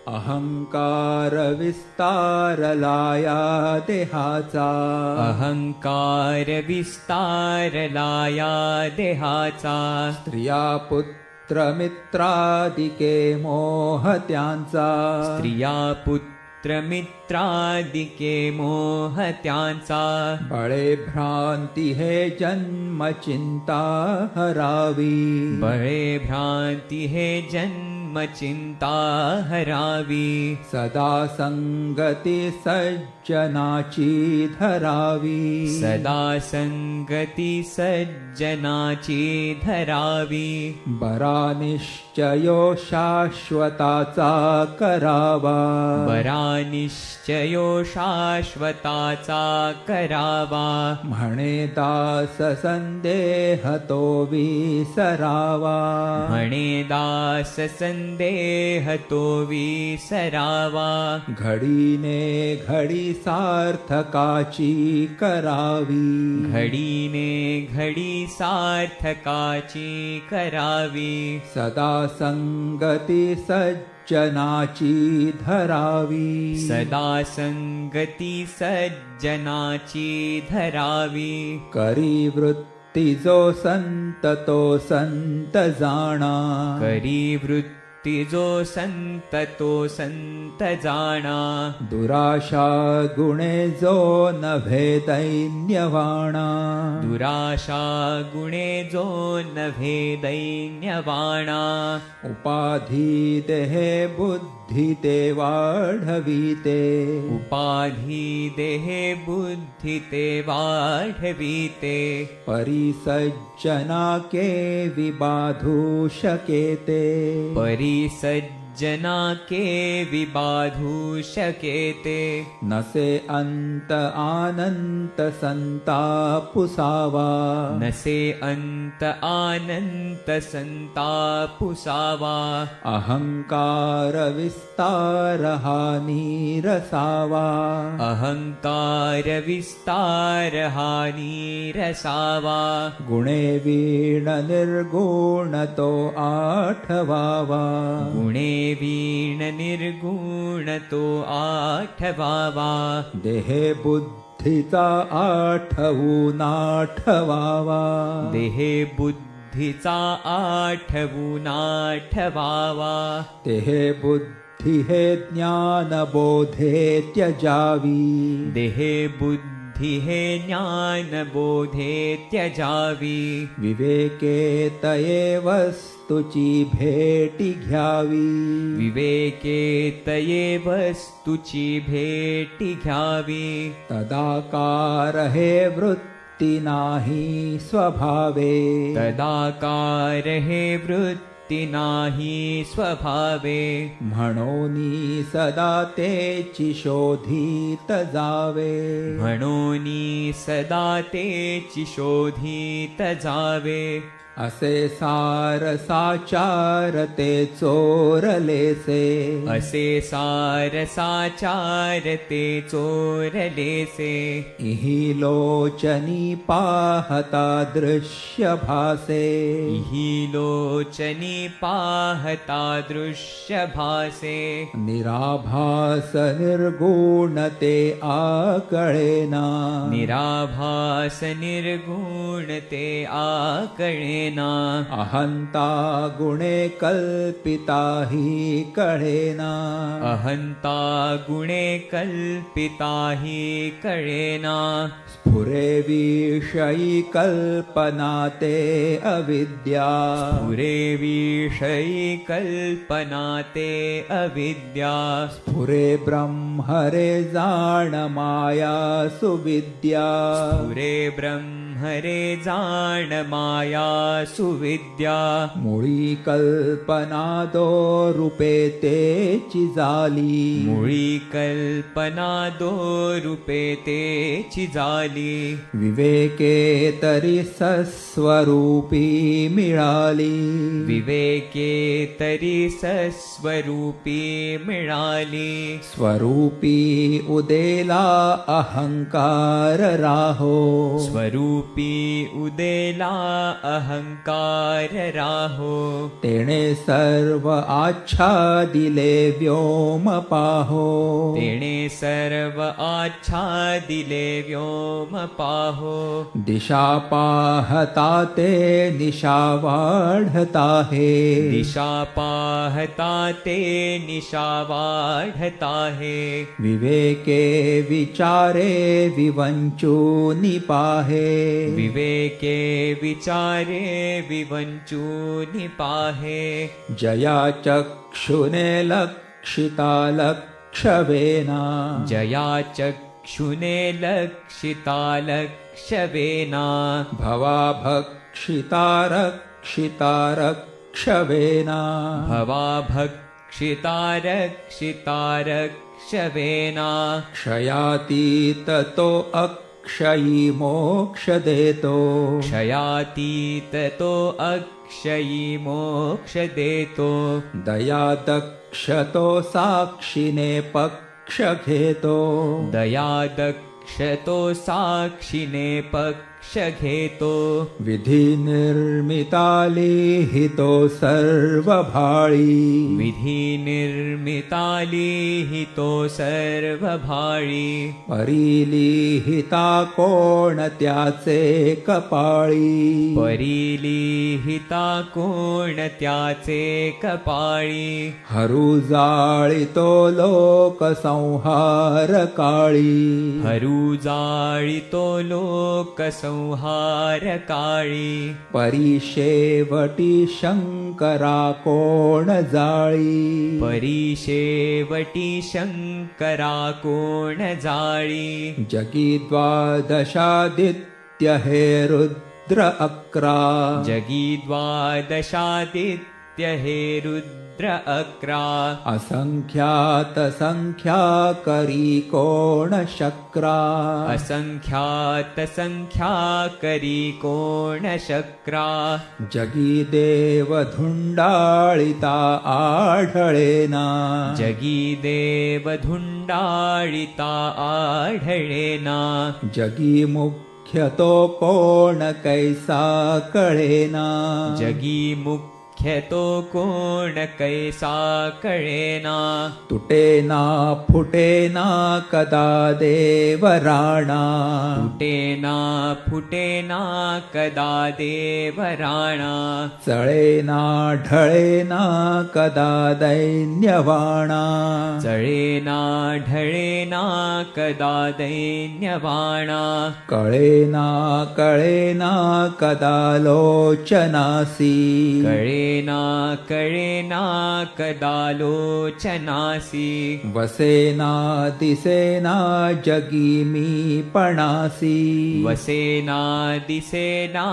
अहंकार विस्तारलाया देहाचा अहंकार विस्तारलाया देहाचा स्त्रिया पुत्र मित्रादिके मोह त्यांचा स्त्रिया पुत्र मित्रादिके मोह त्यांचा बळे भ्रांती हे जन्म चिंता हरावी बळे भ्रांती हे जन्म चिंता हरावी सदा संगती सज्जनाची धरावी सदा संगती सज्जनाची धरावी बरा निश्चयो शाश्वताचा करावा बरा निश्चयो शाश्वताचा करावा म्हणे दास संदेह तो विसरावा म्हणे दास संदेह तो विसरावा घडीने घडी सार्थकाची करावी घडीने घडी सार्थकाची करावी सदा संगती सज्जनाची धरावी सदा संगती सज्जनाची धरावी करी वृत्ती जो संत तो संत जाणा करी वृत्ती जो संत तो संत जाणा दुराशा गुणे जो नभे दैन्यवाणा दुराशा गुणे जो नभे दैन्यवाणा उपाधी देहे बुद्धि ते वाढविते उपाधी देहे बुद्धि ते वाढविते परिसज्जना के विबाधू शकेते परिसज्जना के विबाधू शकेते नसे अंत आनंत संतापुसावा नसे अंत आनंत संतापुसावा अहंकार विस्तार हानी रसावा अहंकार विस्तार हानी रसावा गुणे वीण निर्गुण तो आठवावा गुणे वीण निर्गुण तो आठवावा देहे बुद्धीचा आठवून आठवावा देहे बुद्धीचा आठवून आठवावा देहे बुद्धि हे ज्ञान बोधे त्यजावी देहे बुद्धि हे ज्ञान बोधे त्यजावी विवेके तये वस्तुची भेटी घ्यावी विवेके तये वस्तुची भेटी घ्यावी तदाकार हे वृत्ती नाही स्वभावे तदाकार हे वृत्ती नाही स्वभावे म्हणोनी सदा तेची शोधित जावे म्हणोनी सदा तेची शोधित जावे असे सार साचार ते चोरलेसे असे सार साचार ते चोरलेसे इहि लोचनी पाहता दृश्य भासे इहि लोचनी पाहता दृश्य भासे निराभास निर्गुण ते आकळेना निराभास निर्गुण ते आकळेना अहंता गुणे कल्पिता हि कळेना अहंता गुणे कल्पिता हि कळेना स्फुरे विषयी कल्पना ते अविद्या स्फुरे विषयी कल्पना ते अविद्या स्फुरे ब्रह्मरे जाण माया सुविद्या स्फुरे ब्रह्मरे जाण माया सुविद्या मुळी कल्पना दो रूपे तेची झाली मुळी कल्पना दो रूपे तेची झाली विवेके तरी सस्वरूपी मिळाली विवेके तरी सस्वरूपी मिळाली स्वरूपी उदेला अहंकार राहो स्वरूपी रूपी उदेला अहंकार राहो तेणे सर्व आच्छादिले व्योम पाहो तेणे सर्व आच्छादिले व्योम पाहो दिशा पाहता ते निशा वाढता हे दिशा पाहता ते निशा वाढता हे विवेके विचारे विवंचूनि पाहे विवेके विचारे विवंचूनि पाहे जया चक्षुने लक्षिता लक्षवेना जया चक्षुने लक्षिता लक्षवेना भवा भक्षिता रक्षिता रक्षवेना भवा भक्षिता रक्षिता रक्षवेना क्षयातीततो अक्षयी मोक्ष देतो क्षयातीततो अक्षयी मोक्ष देतो दया दक्षतो साक्षिने पक्ष घेतो दया दक्षतो साक्षिने पक्ष घेतो विधि निर्मितालिहितो सर्वभाळी विधि निर्मितालिहितो सर्वभाळी परिलिहिता कोण त्याचे कपाळी परिलिहिता कोण त्याचे कपाळी हरू जाळितो लोक संहार काळी हरू जाळितो लोक संहार काळी परिशेवटी शंकरा कोण जाळी परिशेवटी शंकरा कोण जाळी जगी द्वादशादित्य हे रुद्र अक्रा जगी द्वादशादित्य हे रुद्र अक्रा असंख्यात संख्या करी कोण शक्रा असंख्यात संख्या करी कोण शक्रा जगी देव धुंडाळिता आढळेना जगी देव धुंडाळिता आढळेना जगी मुख्यतो कोण कैसा कळेना जगी मुख्यतो कोण कैसा कळेना तुटेना फुटेना कदा देव राणा फुटेना फुटेना कदा देव राणा चळेना ढळेना कदा दैन्यवाणा चळेना ढळेना कदा दैन्यवाणा कळेना कळेना कदा लोचनासी कळेना कळेना कदा लोचनासी वसेना दिसेना जगी मी पणासी वसेना दिसेना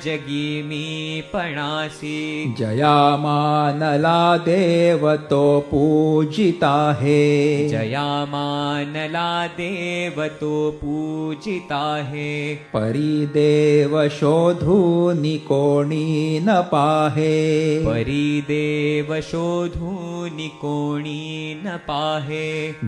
जगी मी पणासी जयामानला देव तो पूजिता हे जयामानला देव तो पूजिता हे परिदेव शोधूनि कोणी न पाहे परिदेव शोधूनि कोणी न पाहे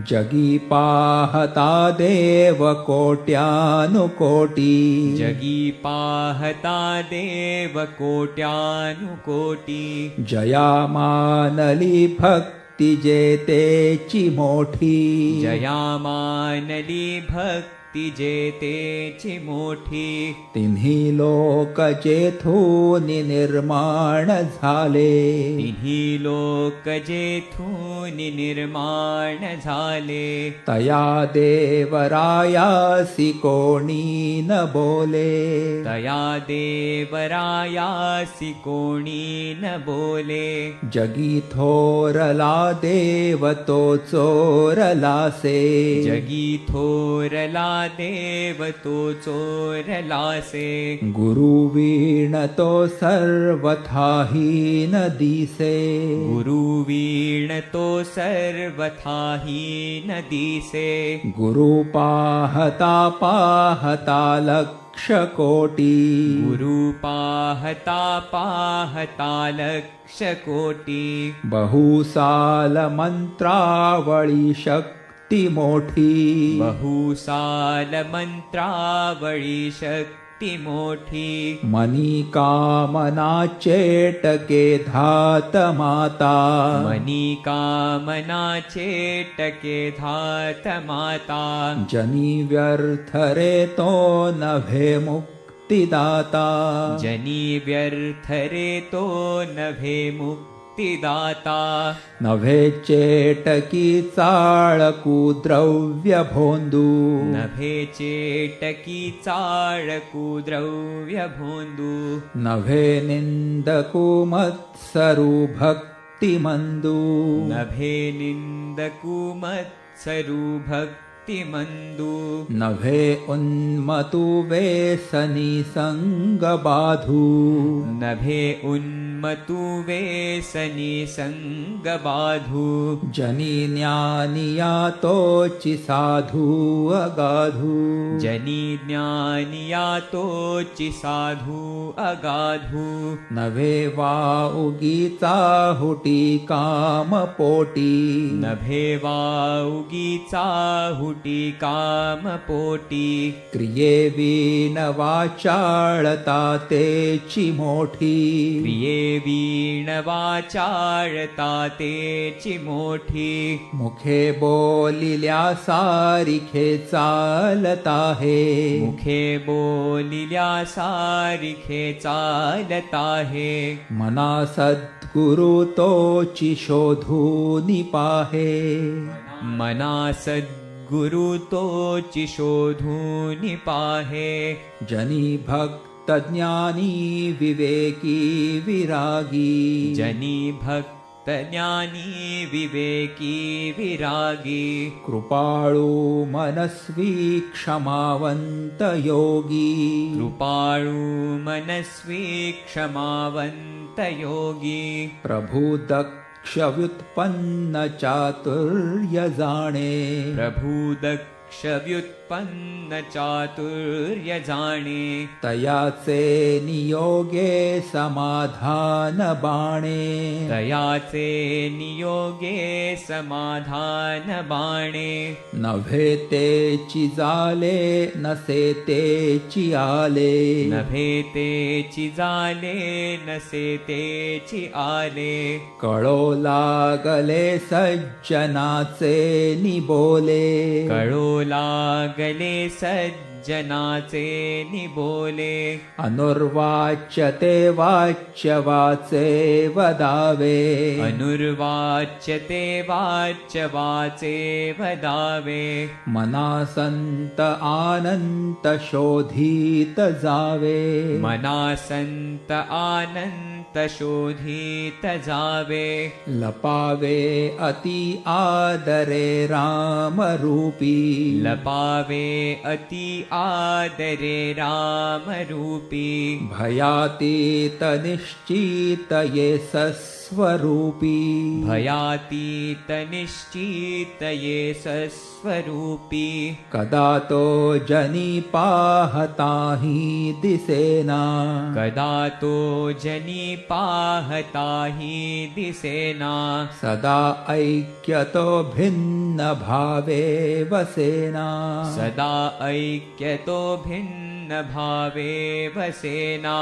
जगी पाहता देव कोट्यानुकोटी जगी पाहता देव कोट्यानुकोटी जया मानली भक्ती जेतेची मोठी जया मानली भक्ती जेतेची मोठी तिन्ही लोक जेथूनि निर्माण झाले तिन्ही लोक जेथूनि निर्माण झाले तया देवरायासी कोणी न बोले तया देवरायासी कोणी न बोले जगी थोरला देव तो चोरलासे जगी थोरला देव तो चोरलासे गुरु वीण तो सर्वथाहीन दिसे गुरु वीण तो सर्वथाहीन दिसे गुरु पाहता पाहता लक्ष कोटी गुरु पाहता पाहता लक्ष कोटी बहुसाल मंत्रावळी शक्ती मोठी बहुसाल मंत्रावळी शक्ती मुक्ती मोठी मनी कामना चेटके धात माता मनी कामना चेटके धात माता जनी व्यर्थ रे तो नभे मुक्तिदाता जनी व्यर्थ रे तो नभे मुक्तिदाता नभे चेटकी चाळकू द्रव्य भोंदू नभे चेटकी चाळकू द्रव्य भोंदू नभे निंदकू मत्सरू भक्ती मंदू नभे निंदकू मत्सरू भक्ती मंदू नभे उन्मतु वेसनी संग बाधू नभे उन्मतु वेसनी संग बाधू जनी ज्ञानिया तोचि साधू अगाधू जनी ज्ञानिया तोचि साधू अगाधू नभे वा उगीचा हुटी काम पोटी नभे वाउगीचा हुटी काम पोटी क्रिये विन वाचाळता तेची मोठी प्रिये वीण वाचाळता तेची मोठी मुखे बोलिल्या सारिखे चालता हे मुखे बोलिल्या सारिखे चालता हे मना सद्गुरु तोची शोधूनि पाहे मना सद्गुरु तोचि शोधूनि पाहे जनी भक्त ज्ञानी विवेकी विरागी जनी भक्त ज्ञानी विवेकी विरागी कृपाळू मनस्वी क्षमावंत योगी कृपाळू मनस्वी क्षमावंत योगी प्रभु दक्ष व्युत्पन्न चातुर्य जाणे प्रभु दक्ष व्युत्पन्न चातुर्य जाणे तयाचे नियोगे समाधान बाणे तयाचे नियोगे समाधान बाणे नभे तेची जाले नसे तेची आले नभे तेची जाले नसे तेची आले कळो लागले सज्जनाचे निबोले कळो लागले सज्जनाचे निबोले अनुर्वाच्य ते वाच्य वाचे वदावे अनुर्वाच्य ते वाच्य वाचे वदावे मना संत आनंत शोधित जावे मना संत आनंत शोधित जावे लपावे अति आदरे राम रूपी लपावे अति आदरे राम रूपी भयातीत निश्चित ये सस्वरूपी भयातीत निश्चित ये सस्वरूपी कदा तो जनी पाहता ही दिसेना कदा तो जनी पाहता ही दिसेना सदा ऐक्यतो भिन्न भावे वसेना सदा ऐक्यतो भिन्न भावे वसेना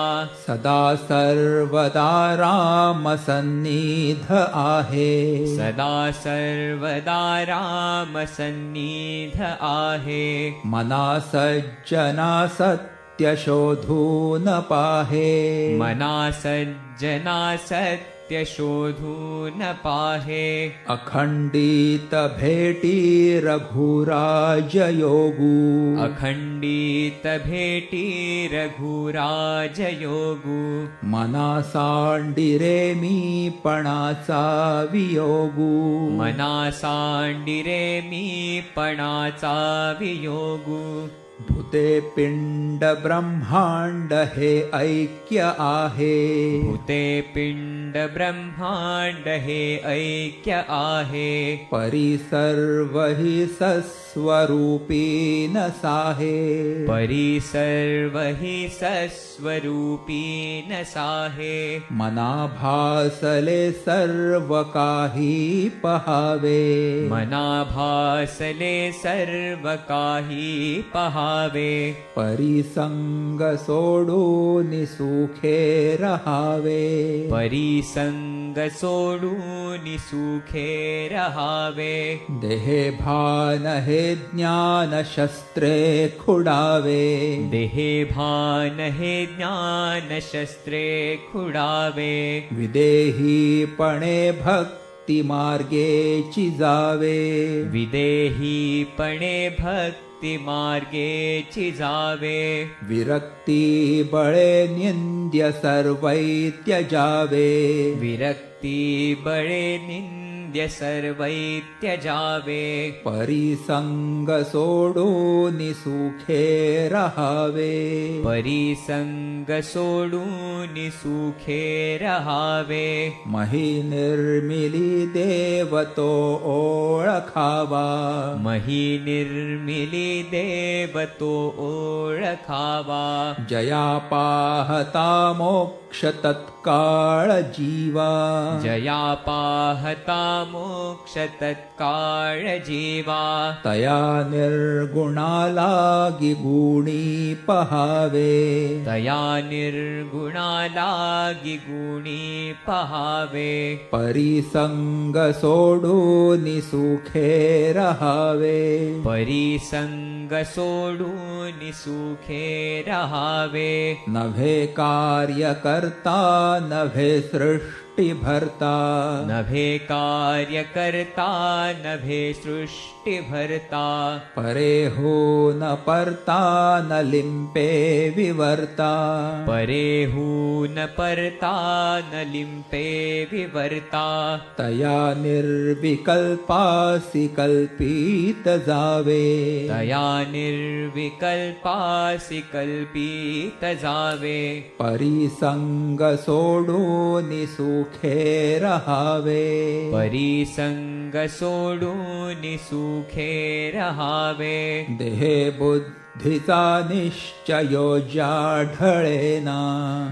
सदा सर्वदा राम सन्निध आहे सदा सर्वदा राम सन्निध आहे मना सज्जना सत्य शोधून पाहे मना सज्जना सत्य शोधून पाहे अखंडित भेटी रघुराज योगू अखंडित भेटी रघुराज योगू मना सांडिरे मी पणाचा वियोगू मना सांडिरे मी पणाचा वियोगू भूते पिंड ब्रह्मांड हे ऐक्य आहे भूते पिंड अखंड ब्रह्मांड हे ऐक्य आहे परी सर्व हि सस्वरूपी न साहे परी सर्व हि सस्वरूपी न साहे मना भासले सर्व काही पहावे मना भासले सर्व काही पहावे परिसंग सोडून सुखे रहावे परिसंग सोडून सुखे रहावे देहे भान हे ज्ञान शस्त्रे खुडावे देहे भान हे ज्ञान शस्त्रे खुडावे विदेहीपणे भक्ति मार्गेची जावे विदेहीपणे भक्ति मार्गेची जावे विरक्ती बळे निंद्य सर्वै त्यजावे विरक्ती बळे निंद्य सर्वै त्यजावे परिसंग सोडून सुखे रहावे परिसंग सोडून सुखे रहावे मही निर्मिली देवतो ओळखावा मही निर्मिली देवतो ओळखावा जया पाहता मोक्ष तत्काळ जीवा जया पाहता मोक्ष तत्काळ जीवा तया निर्गुणा लागी गुणी पहावे तया निर्गुणा लागी गुणी पहावे परिसंग सोडून सुखे रहावे परिसंग सोडून सुखे रहावे नभे कार्य करता नभे सृष्टि भरता नभे कार्य करता नभे सृष्टि भरता परे हो न परता न लिंपे विवर्ता परे हून परता न लिंपे विवर्ता तया निर्विकल्पासि कल्पित जावे तया निर्विकल्पासि कल्पित जावे परिसंग सोडून सुखे रहावे परिसंग सोडून सुखे रहावे देहे बुद्धीचा निश्चयो जाढळेना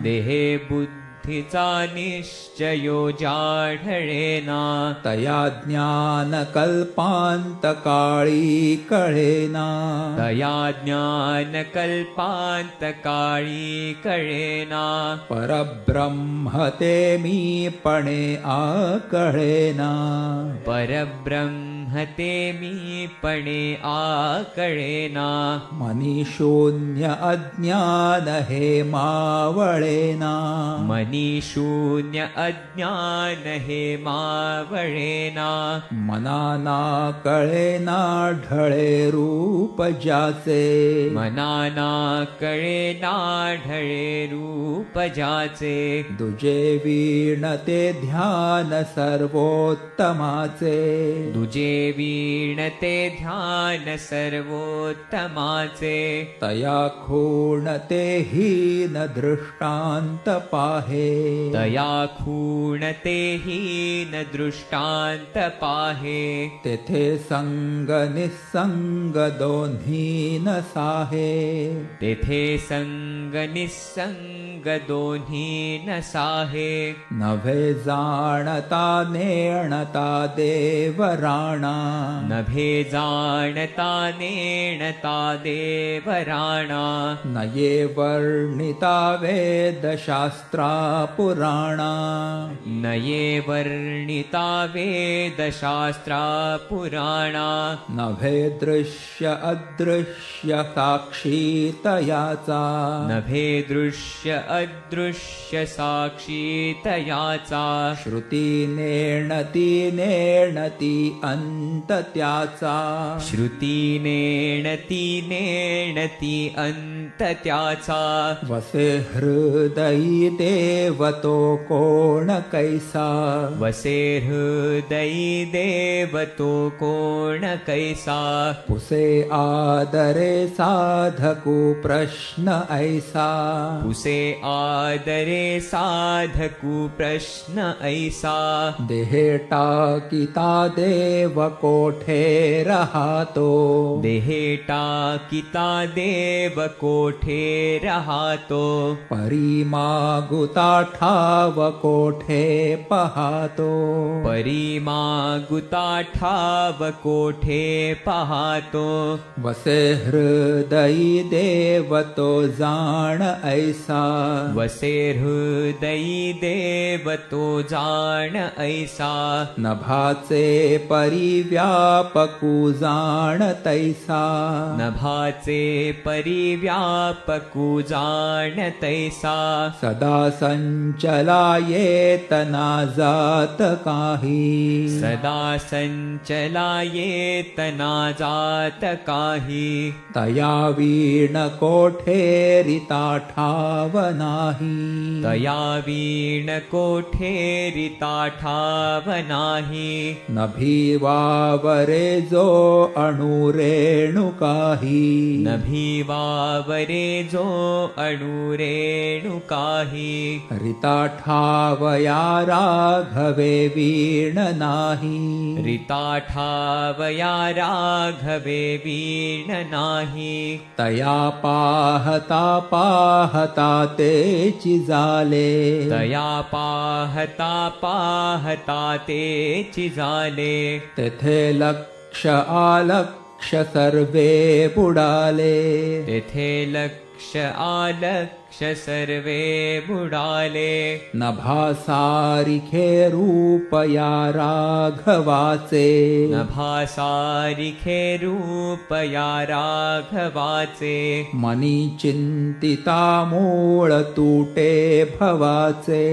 देहे बुद्धीचा निश्चयो जाढळेना तया ज्ञान कल्पांत काळी कळेना तया ज्ञान कल्पांत काळी कळेना परब्रह्म ते मीपणे आकळेना परब्रह्म ते मीपणे आकळेना मनी शून्य अज्ञान हे मावळेना मनी शून्य अज्ञान हे मावळेना मनाना कळेना ढळे रूप जाचे मनाना कळेना ढळे रूप जाचे दुजे वीण ते ध्यान सर्वोत्तमाचे तुझे वीण ते ध्यान सर्वोत्तमाचे तया खूण ते हीन दृष्टांत पाहे तया खूण ते हीन दृष्टांत पाहे तेथे संग निसंग दोन्ही न साहे तेथे संग निसंग दोन्ही न साहे नभे जाणता नेणता देवराणा नभे जाणता नेणता देवराणा नये वर्णिता वेदशास्त्रा पुराणा नये वर्णिता वेदशास्त्रा पुराणा नभे दृश्य अदृश्य साक्षी तयाचा नभे दृश्य अदृश्य साक्षी तयाचा श्रुती नेणती नेणती अन्य अंत त्याचा श्रुती नेणती नेणती अंत त्याचा वसे हृदयी देव तो कोण कैसा वसे हृदयी देव तो कोण कैसा पुसे आदरे साधकु प्रश्न ऐसा पुसे आदरे साधकु प्रश्न ऐसा देहे टाकिता देव कोठे रहातो देहे टाकिता देव कोठे रहातो परिमागुता ठाव कोठे पहातो परिमागुता ठाव कोठे पहातो वसे हृदयी देव तो जाण ऐसा वसे हृदयी देव तो जाण ऐसा नभाचे परिव्यापकु जाण तैसा नभाचे परिव्यापकु जाण तैसा सदा संचलायेत ना जात काही सदा संचलायेत ना जात काही तया वीण कोठेरिता ठाव नाही तया वीण कोठेरिता ठाव नाही नभीवावरे जो अणुरेणु काही नभीवावरे जो अणुरेणु काही रिता ठावया राघवे वीण नाही रिता ठावया राघवे वीण नाही तया पाहता पाहता तेची झाले तया पाहता पाहता तेची झाले तेथे लक्ष आलक्ष सर्वे बुडाले तेथे लक्ष आलक्ष सर्वे बुडाले नभासारिखे रूपया राघवाचे नभासारिखे रूपया राघवाचे मनी चिंतिता मूळ तुटे भवाचे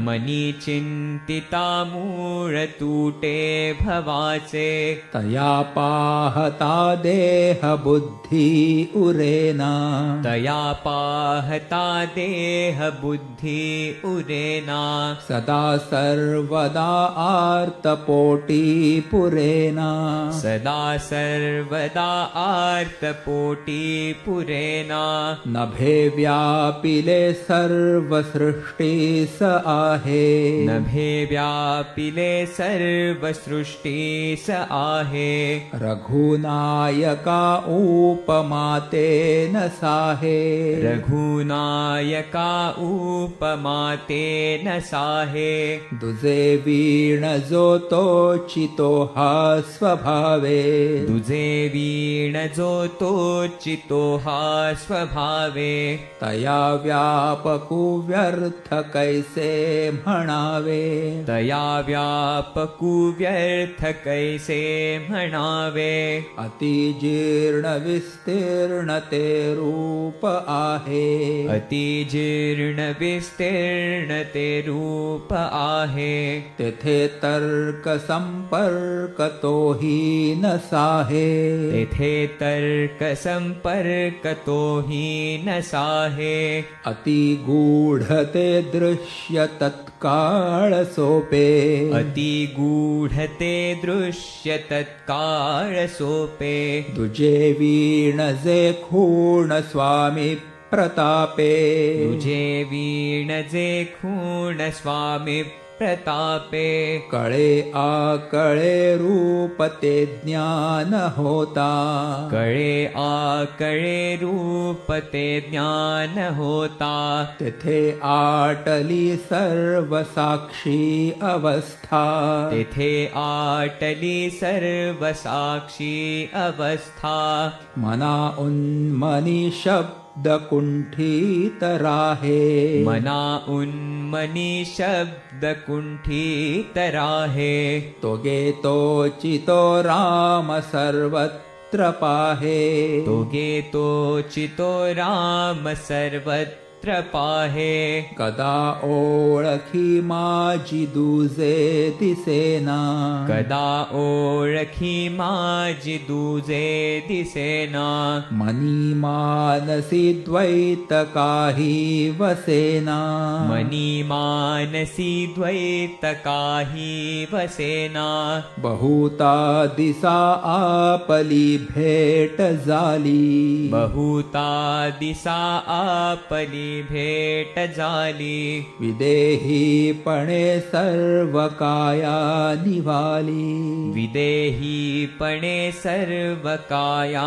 मनी चिंतिता मूळ तुटे भवाचे तया पाहता देह बुद्धी उरेना तया पाहता देह बुद्धि उरेना सदा सर्वदा आर्तपोटी पुरेना सदा सर्वदा आर्तपोटी पुरेना नभे व्यापिले सर्व सृष्टीस आहे नभे व्यापिले सर्व सृष्टीस आहे रघुनायका उपमाते न साहे रघुनायका उपमाते न साहे दुजे वीण जो तोचितो हा स्वभावे तुझे वीण जो तोचितो हा स्वभावे तया व्यापकु व्यर्थ कैसे म्हणावे तया व्यापकु व्यर्थ कैसे म्हणावे अति जीर्ण विस्तीर्ण ते रूप आहे अति जीर्ण विस्तीर्ण ते रूप आहे तेथे तर्क संपर्क तोही न साहे तेथे तर्क संपर्क तोही न साहे अति गूढ ते दृश्य तत्काळ सोपे अति गूढ ते दृश्य तत्काळ सोपे तुझे वीण जे खूण स्वामी प्रतापे तुझे वीण जे खूण स्वामी प्रतापे कळे आकळे रूप ते ज्ञान होता कळे आकळे रूप ते ज्ञान होता तेथे आटली सर्व साक्षी अवस्था तेथे आटली सर्व साक्षी अवस्था मना उन्मनी शब्द कुंठित राहे मना उन्मनी शब्द कुंठित राहे तोगे तोचितो राम सर्वत्र पाहे तोगे तोचितो राम सर्वत्र नेत्र पाहे कदा ओळखी माझी दुजे दिसेना कदा ओळखी माझी दुजे दिसेना मनी मानसी द्वैत काही वसेना मनी मानसी द्वैत काही वसेना बहुता दिसा आपली भेट झाली बहुता दिसा आपली भेट झाली विदेहीपणे सर्व काया निवाली विदेहीपणे सर्व काया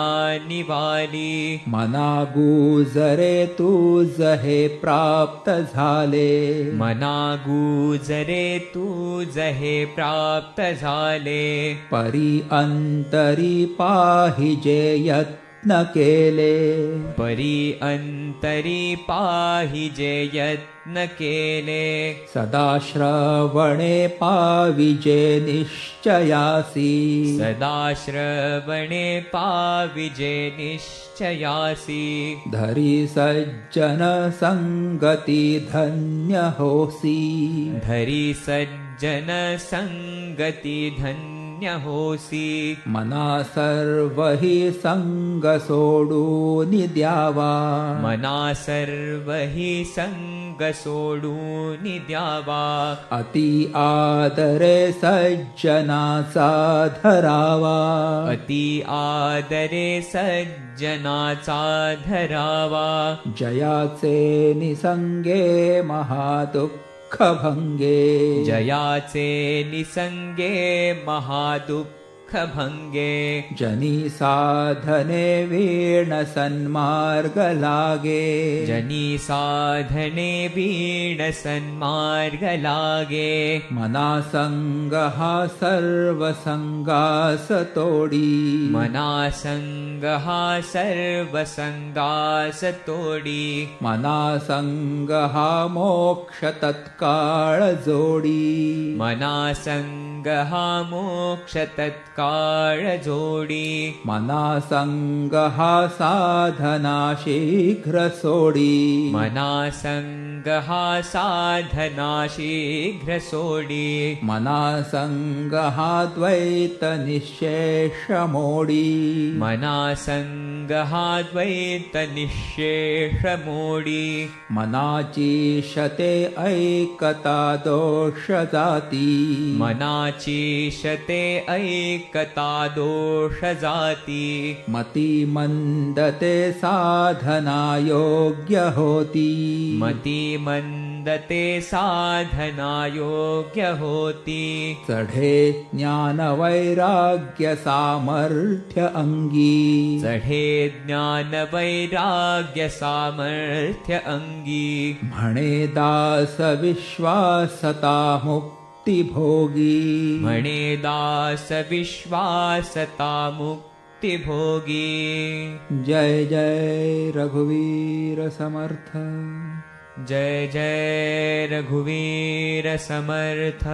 निवाली मना गुजरे तुझ हे प्राप्त झाले मना गुजरे तुझ हे प्राप्त झाले परी अंतरी पाहिजे यत्न केले परी अंतरी पाहिजे यत्न केले सदा श्रवणे पाविजे निश्चयासी सदा श्रवणे पाविजे निश्चयासी धरी सज्जन संगती धन्य होसी धरी सज्जन संगती धन्य होसी मना सर्व हि संग सोडून द्यावा मना सर्व हि संग सोडून द्यावा अति आदरे सज्जनाचा धरावा अति आदरे सज्जनाचा धरावा जयाचे निसंगे महादुःख भंगे जयाचे निसंगे महादुःख भंगे जनी साधने वीण सन्मार्ग लागे जनी साधने वीण सन्मार्ग लागे मना संग हा सर्व संगास तोडी मना संग हा सर्व संगास तोडी मना संग हा मोक्ष तत्काळ जोडी मना संग हा मोक्ष तत्काळ जोडी मना संग हा साधना शीघ्र सोडी मना संग हा साधना शीघ्र सोडी मना संग हा द्वैत निशेष मोडी मना संग हा द्वैत निशेष मोडी मनाची शते ऐकता दोष जाती मनाची शते ऐकता दोष जाती मती मंदते साधना योग्य होती मती मंदते साधना योग्य होती चढे ज्ञान वैराग्य सामर्थ्य अंगी चढे ज्ञान वैराग्य सामर्थ्य अंगी म्हणे दास विश्वासता मुक्ती भोगी म्हणे दास विश्वासता मुक्ती भोगी जय जय रघुवीर समर्थ जय जय रघुवीर समर्थ।